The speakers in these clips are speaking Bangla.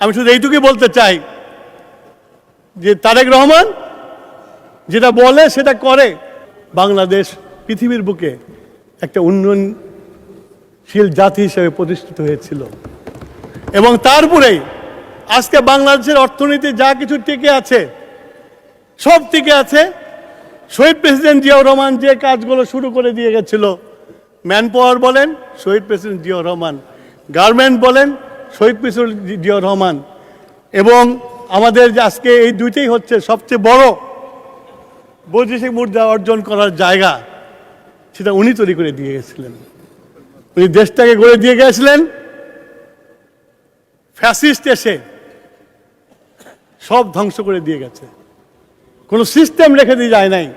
আমি শুধু এইটুকুই বলতে চাই যে তারেক রহমান যেটা বলে সেটা করে। বাংলাদেশ পৃথিবীর বুকে একটা উন্নয়নশীল জাতি হিসেবে প্রতিষ্ঠিত হয়েছিল এবং তারপরেই আজকে বাংলাদেশের অর্থনীতি যা কিছু টিকে আছে সব টিকে আছে শহীদ প্রেসিডেন্ট জিয়াউর রহমান যে কাজগুলো শুরু করে দিয়ে গেছিল। ম্যান পাওয়ার বলেন শহীদ প্রেসিডেন্ট জিয়াউর রহমান, গার্মেন্ট বলেন শহীদ প্রেসিডেন্ট জিয়াউর রহমান, এবং আমাদের যে আজকে এই দুইটাই হচ্ছে সবচেয়ে বড় বৈদেশিক মুদ্রা অর্জন করার জায়গা, সেটা উনি তৈরি করে দিয়ে গেছিলেন। উনি দেশটাকে গড়ে দিয়ে গেছিলেন, ফ্যাসিস্ট এসে সব ধ্বংস করে দিয়ে গেছে, কোনো সিস্টেম রেখে দিয়ে যায় নাই।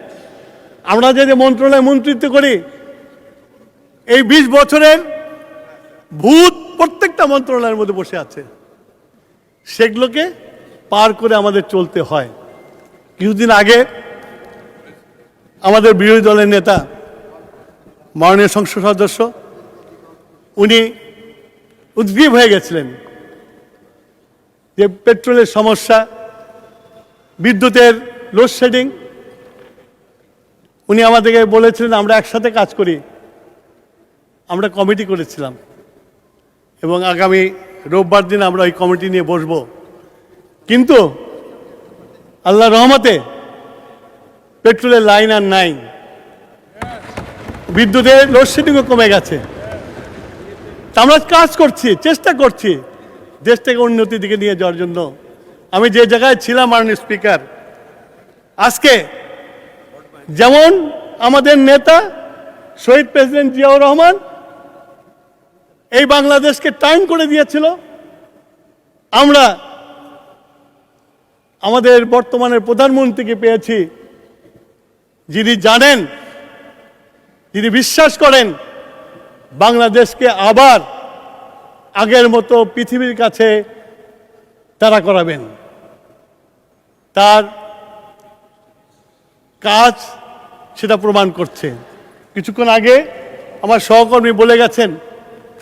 আমরা যে মন্ত্রণালয়ে মন্ত্রিত্ব করি, এই 20 বছরের ভূত প্রত্যেকটা মন্ত্রণালয়ের মধ্যে বসে আছে, সেগুলোকে পার করে আমাদের চলতে হয়। কিছুদিন আগে আমাদের বিরোধী দলের নেতা মাননীয় সংসদ সদস্য উনি উদ্গ্রীব হয়ে গেছিলেন যে পেট্রোলের সমস্যা, বিদ্যুতের লোডশেডিং। উনি আমাদেরকে বলেছিলেন আমরা একসাথে কাজ করি। আমরা কমিটি করেছিলাম এবং আগামী রোববার দিন আমরা ওই কমিটি নিয়ে বসব। কিন্তু আল্লাহর রহমতে পেট্রোলের লাইন আর নাই, বিদ্যুতের লোডশেডিংও কমে গেছে। তা আমরা কাজ করছি, চেষ্টা করছি দেশটাকে উন্নতির দিকে নিয়ে যাওয়ার জন্য। আমি যে জায়গায় ছিলাম মাননীয় স্পিকার, আজকে যেমন আমাদের নেতা শহীদ প্রেসিডেন্ট জিয়াউর রহমান এই বাংলাদেশকে টাইম করে দিয়েছিল, আমরা আমাদের বর্তমানের প্রধানমন্ত্রীকে পেয়েছি যিনি জানেন, যিনি বিশ্বাস করেন বাংলাদেশকে আবার আগের মতো পৃথিবীর কাছে তারা করাবেন। তার কাজ সেটা প্রমাণ করছে। কিছুক্ষণ আগে আমার সহকর্মী বলে গেছেন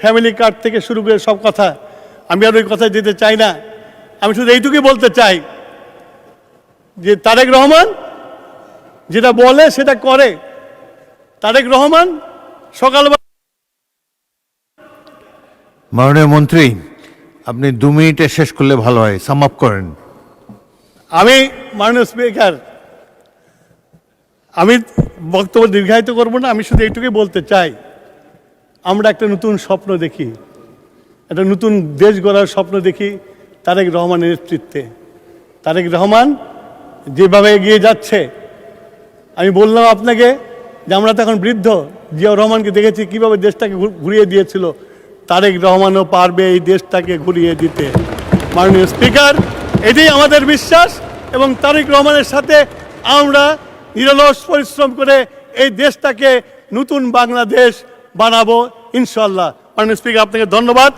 ফ্যামিলি কার্ড থেকে শুরু করে সব কথা, আমি আর ওই কথায় যেতে চাই না। আমি শুধু এইটুকুই বলতে চাই যে তারেক রহমান যেটা বলে সেটা করে। তারেক রহমান সকালবেলা। মাননীয় মন্ত্রী, আপনি 2 মিনিটে শেষ করলে ভালো হয়, সাম আপ করেন। আমি মাননীয় স্পিকার, আমি বক্তব্য দীর্ঘায়িত করব না। আমি শুধু এইটুকুই বলতে চাই, আমরা একটা নতুন স্বপ্ন দেখি, একটা নতুন দেশ গড়ার স্বপ্ন দেখি তারেক রহমানের নেতৃত্বে। তারেক রহমান যেভাবে এগিয়ে যাচ্ছে, আমি বললাম আপনাকে যে আমরা তো এখন বৃদ্ধ, জিয়াউর রহমানকে দেখেছি কীভাবে দেশটাকে ঘুরিয়ে দিয়েছিল। তারেক রহমানও পারবে এই দেশটাকে ঘুরিয়ে দিতে। মাননীয় স্পিকার, এটাই আমাদের বিশ্বাস এবং তারেক রহমানের সাথে আমরা নিরলস পরিশ্রম করে এই দেশটাকে নতুন বাংলাদেশ বানাবো ইনশাআল্লাহ। মাননীয় স্পিকার, আপনাকে ধন্যবাদ।